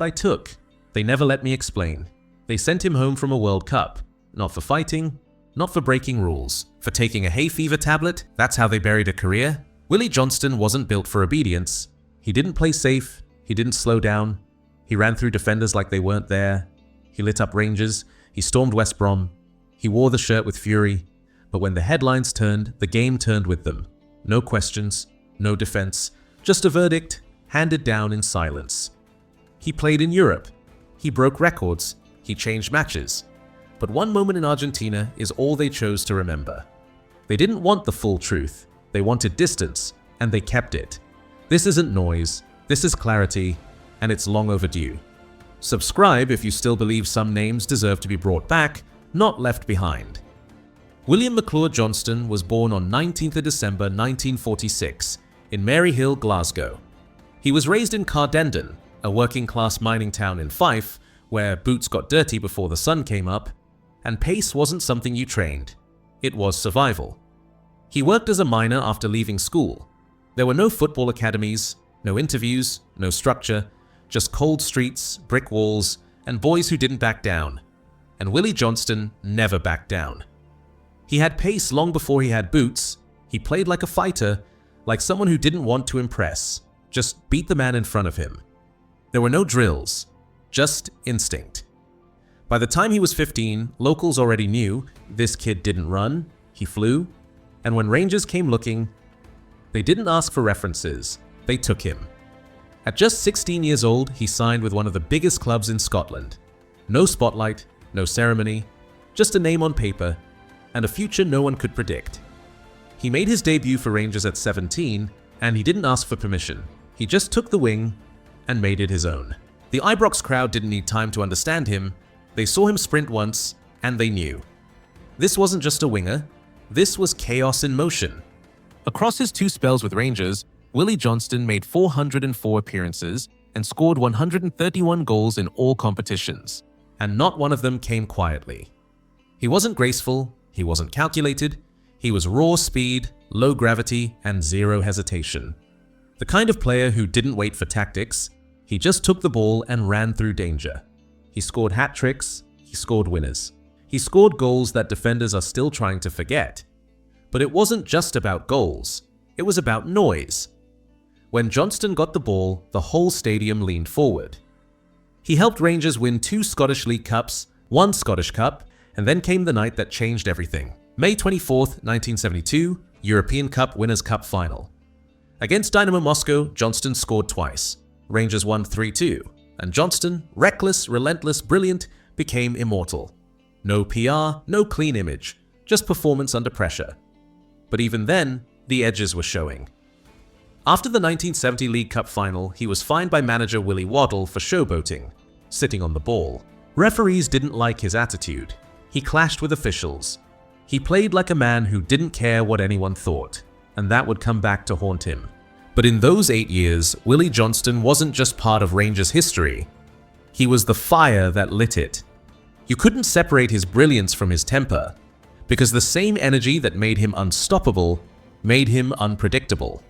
I took. They never let me explain. They sent him home from a World Cup. Not for fighting, not for breaking rules. For taking a hay fever tablet, that's how they buried a career. Willie Johnston wasn't built for obedience. He didn't play safe, he didn't slow down. He ran through defenders like they weren't there. He lit up Rangers, he stormed West Brom. He wore the shirt with fury. But when the headlines turned, the game turned with them. No questions, no defense, just a verdict handed down in silence. He played in Europe. He broke records. He changed matches. But one moment in Argentina is all they chose to remember. They didn't want the full truth. They wanted distance, and they kept it. This isn't noise. This is clarity, and it's long overdue. Subscribe if you still believe some names deserve to be brought back, not left behind. William McClure Johnston was born on 19th of December 1946 in Maryhill, Glasgow. He was raised in Cardendon, a working-class mining town in Fife, where boots got dirty before the sun came up, and pace wasn't something you trained. It was survival. He worked as a miner after leaving school. There were no football academies, no interviews, no structure, just cold streets, brick walls, and boys who didn't back down. And Willie Johnston never backed down. He had pace long before he had boots. He played like a fighter, like someone who didn't want to impress, just beat the man in front of him. There were no drills, just instinct. By the time he was 15, locals already knew this kid didn't run, he flew, and when Rangers came looking, they didn't ask for references, they took him. At just 16 years old, he signed with one of the biggest clubs in Scotland. No spotlight, no ceremony, just a name on paper, and a future no one could predict. He made his debut for Rangers at 17, and he didn't ask for permission. He just took the wing and made it his own. The Ibrox crowd didn't need time to understand him. They saw him sprint once, and they knew. This wasn't just a winger, this was chaos in motion. Across his 2 spells with Rangers, Willie Johnston made 404 appearances and scored 131 goals in all competitions, and not one of them came quietly. He wasn't graceful, he wasn't calculated, he was raw speed, low gravity, and zero hesitation. The kind of player who didn't wait for tactics, he just took the ball and ran through danger. He scored hat tricks, he scored winners. He scored goals that defenders are still trying to forget. But it wasn't just about goals, it was about noise. When Johnston got the ball, the whole stadium leaned forward. He helped Rangers win 2 Scottish League Cups, 1 Scottish Cup, and then came the night that changed everything. May 24th, 1972, European Cup Winners' Cup Final. Against Dynamo Moscow, Johnston scored twice. Rangers won 3-2, and Johnston, reckless, relentless, brilliant, became immortal. No PR, no clean image, just performance under pressure. But even then, the edges were showing. After the 1970 League Cup final, he was fined by manager Willie Waddle for showboating, sitting on the ball. Referees didn't like his attitude. He clashed with officials. He played like a man who didn't care what anyone thought, and that would come back to haunt him. But in those 8 years, Willie Johnston wasn't just part of Rangers' history. He was the fire that lit it. You couldn't separate his brilliance from his temper, because the same energy that made him unstoppable made him unpredictable.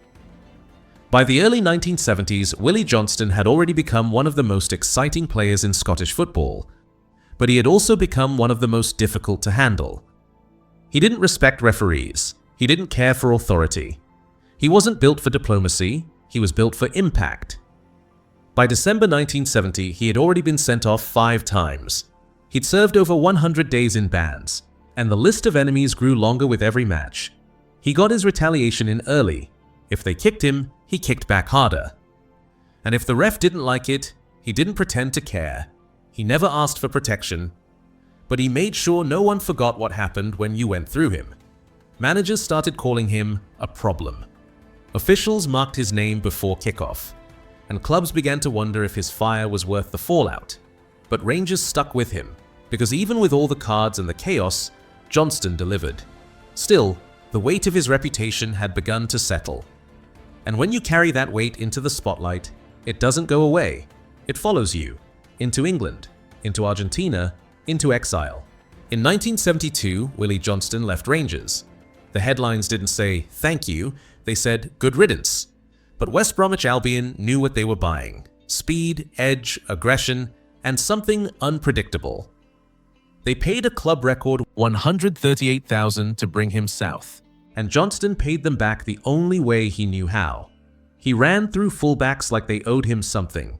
By the early 1970s, Willie Johnston had already become one of the most exciting players in Scottish football, but he had also become one of the most difficult to handle. He didn't respect referees. He didn't care for authority. He wasn't built for diplomacy, he was built for impact. By December 1970, he had already been sent off 5 times. He'd served over 100 days in bands, and the list of enemies grew longer with every match. He got his retaliation in early. If they kicked him, he kicked back harder. And if the ref didn't like it, he didn't pretend to care. He never asked for protection, but he made sure no one forgot what happened when you went through him. Managers started calling him a problem. Officials marked his name before kickoff, and clubs began to wonder if his fire was worth the fallout. But Rangers stuck with him, because even with all the cards and the chaos, Johnston delivered. Still, the weight of his reputation had begun to settle. And when you carry that weight into the spotlight, it doesn't go away. It follows you, into England, into Argentina, into exile. In 1972, Willie Johnston left Rangers. The headlines didn't say, "Thank you," they said, "Good riddance." But West Bromwich Albion knew what they were buying. Speed, edge, aggression, and something unpredictable. They paid a club record $138,000 to bring him south, and Johnston paid them back the only way he knew how. He ran through fullbacks like they owed him something.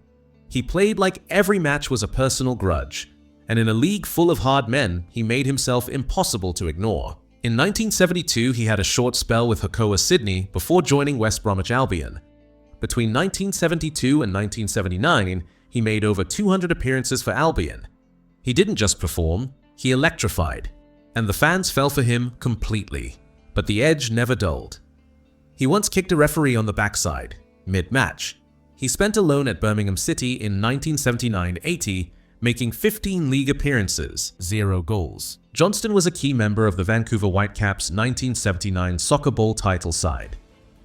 He played like every match was a personal grudge, and in a league full of hard men, he made himself impossible to ignore. In 1972, he had a short spell with Hakoah Sydney before joining West Bromwich Albion. Between 1972 and 1979, he made over 200 appearances for Albion. He didn't just perform, he electrified, and the fans fell for him completely. But the edge never dulled. He once kicked a referee on the backside, mid-match. He spent a loan at Birmingham City in 1979-80, making 15 league appearances, 0 goals. Johnston was a key member of the Vancouver Whitecaps' 1979 soccer ball title side.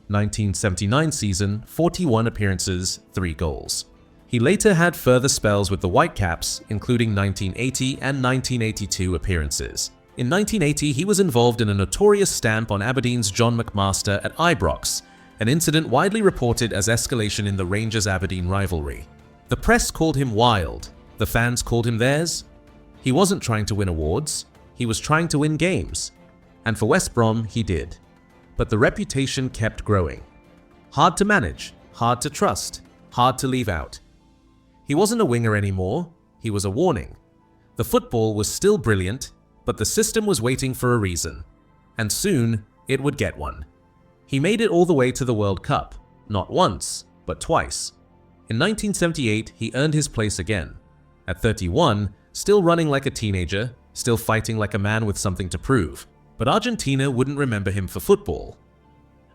1979 season, 41 appearances, 3 goals. He later had further spells with the Whitecaps, including 1980 and 1982 appearances. In 1980, he was involved in a notorious stamp on Aberdeen's John McMaster at Ibrox, an incident widely reported as escalation in the Rangers-Aberdeen rivalry. The press called him wild, the fans called him theirs. He wasn't trying to win awards, he was trying to win games. And for West Brom, he did. But the reputation kept growing. Hard to manage, hard to trust, hard to leave out. He wasn't a winger anymore, he was a warning. The football was still brilliant, but the system was waiting for a reason. And soon, it would get one. He made it all the way to the World Cup, not once, but twice. In 1978, he earned his place again. At 31, still running like a teenager, still fighting like a man with something to prove. But Argentina wouldn't remember him for football.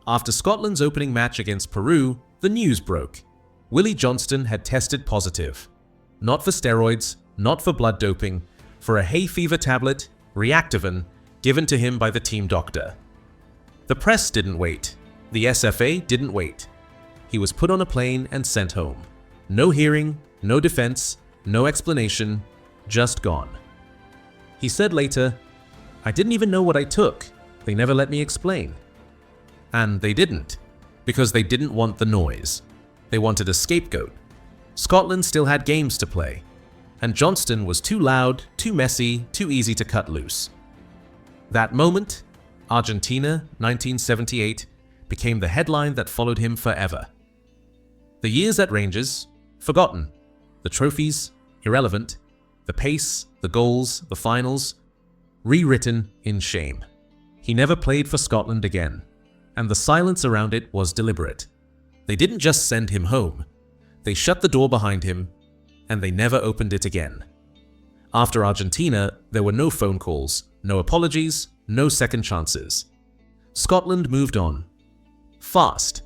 After Scotland's opening match against Peru, the news broke. Willie Johnston had tested positive. Not for steroids, not for blood doping, for a hay fever tablet, Reactivin, given to him by the team doctor. The press didn't wait. The SFA didn't wait. He was put on a plane and sent home. No hearing, no defense, no explanation, just gone. He said later, "I didn't even know what I took. They never let me explain." And they didn't, because they didn't want the noise. They wanted a scapegoat. Scotland still had games to play, and Johnston was too loud, too messy, too easy to cut loose. That moment, Argentina, 1978, became the headline that followed him forever. The years at Rangers, forgotten. The trophies, irrelevant. The pace, the goals, the finals, rewritten in shame. He never played for Scotland again, and the silence around it was deliberate. They didn't just send him home. They shut the door behind him, and they never opened it again. After Argentina, there were no phone calls, no apologies, no second chances. Scotland moved on. Fast.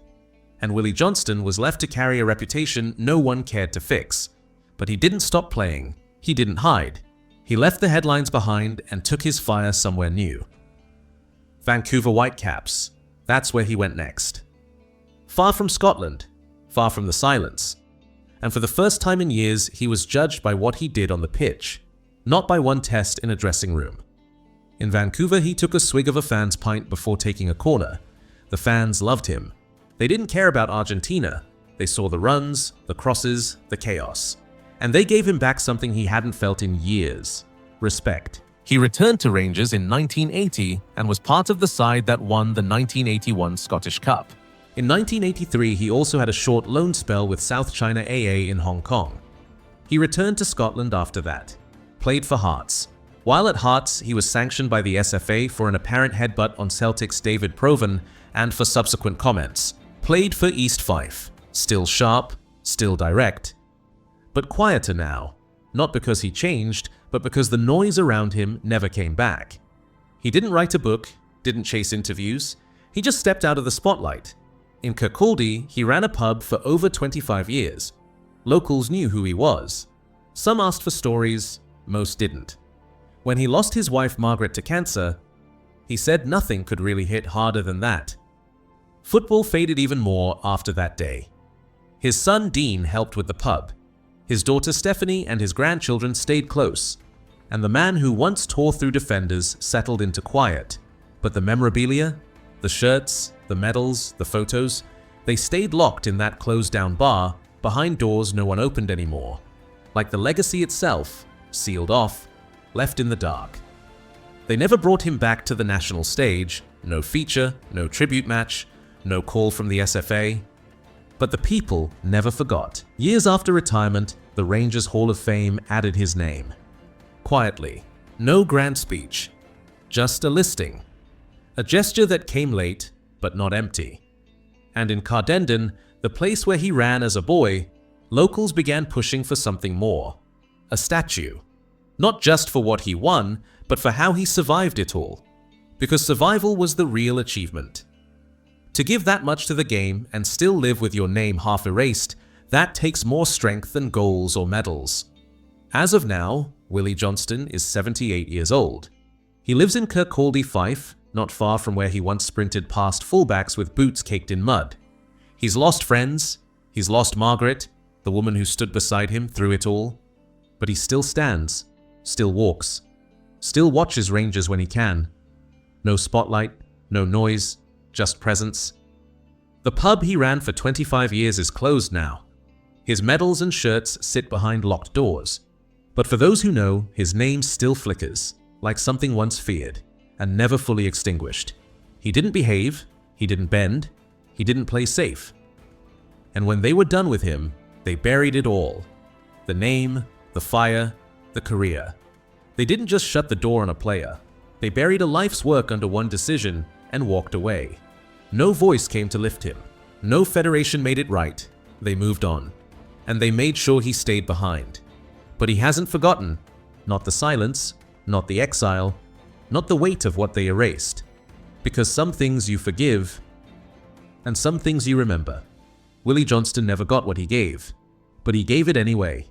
And Willie Johnston was left to carry a reputation no one cared to fix. But he didn't stop playing. He didn't hide. He left the headlines behind and took his fire somewhere new. Vancouver Whitecaps. That's where he went next. Far from Scotland. Far from the silence. And for the first time in years, he was judged by what he did on the pitch, not by one test in a dressing room. In Vancouver, he took a swig of a fan's pint before taking a corner. The fans loved him. They didn't care about Argentina. They saw the runs, the crosses, the chaos. And they gave him back something he hadn't felt in years: respect. He returned to Rangers in 1980 and was part of the side that won the 1981 Scottish Cup. In 1983, he also had a short loan spell with South China AA in Hong Kong. He returned to Scotland after that, played for Hearts. While at Hearts, he was sanctioned by the SFA for an apparent headbutt on Celtic's David Provan and for subsequent comments. Played for East Fife, still sharp, still direct, but quieter now, not because he changed, but because the noise around him never came back. He didn't write a book, didn't chase interviews, he just stepped out of the spotlight. In Kirkcaldy, he ran a pub for over 25 years. Locals knew who he was. Some asked for stories, most didn't. When he lost his wife Margaret to cancer, he said nothing could really hit harder than that. Football faded even more after that day. His son Dean helped with the pub. His daughter Stephanie and his grandchildren stayed close, and the man who once tore through defenders settled into quiet. But the memorabilia, the shirts, the medals, the photos, they stayed locked in that closed-down bar behind doors no one opened anymore, like the legacy itself, sealed off, left in the dark. They never brought him back to the national stage, no feature, no tribute match, no call from the SFA. But the people never forgot. Years after retirement, the Rangers Hall of Fame added his name. Quietly, no grand speech, just a listing. A gesture that came late, but not empty. And in Cardendon, the place where he ran as a boy, locals began pushing for something more. A statue. Not just for what he won, but for how he survived it all. Because survival was the real achievement. To give that much to the game and still live with your name half erased, that takes more strength than goals or medals. As of now, Willie Johnston is 78 years old. He lives in Kirkcaldy, Fife, not far from where he once sprinted past fullbacks with boots caked in mud. He's lost friends, he's lost Margaret, the woman who stood beside him through it all. But he still stands, still walks, still watches Rangers when he can. No spotlight, no noise, just presence. The pub he ran for 25 years is closed now. His medals and shirts sit behind locked doors. But for those who know, his name still flickers, like something once feared, and never fully extinguished. He didn't behave, he didn't bend, he didn't play safe. And when they were done with him, they buried it all. The name, the fire, the career. They didn't just shut the door on a player. They buried a life's work under one decision and walked away. No voice came to lift him. No federation made it right. They moved on. And they made sure he stayed behind. But he hasn't forgotten. Not the silence, not the exile, not the weight of what they erased. Because some things you forgive, and some things you remember. Willie Johnston never got what he gave, but he gave it anyway.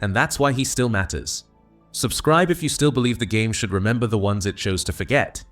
And that's why he still matters. Subscribe if you still believe the game should remember the ones it chose to forget.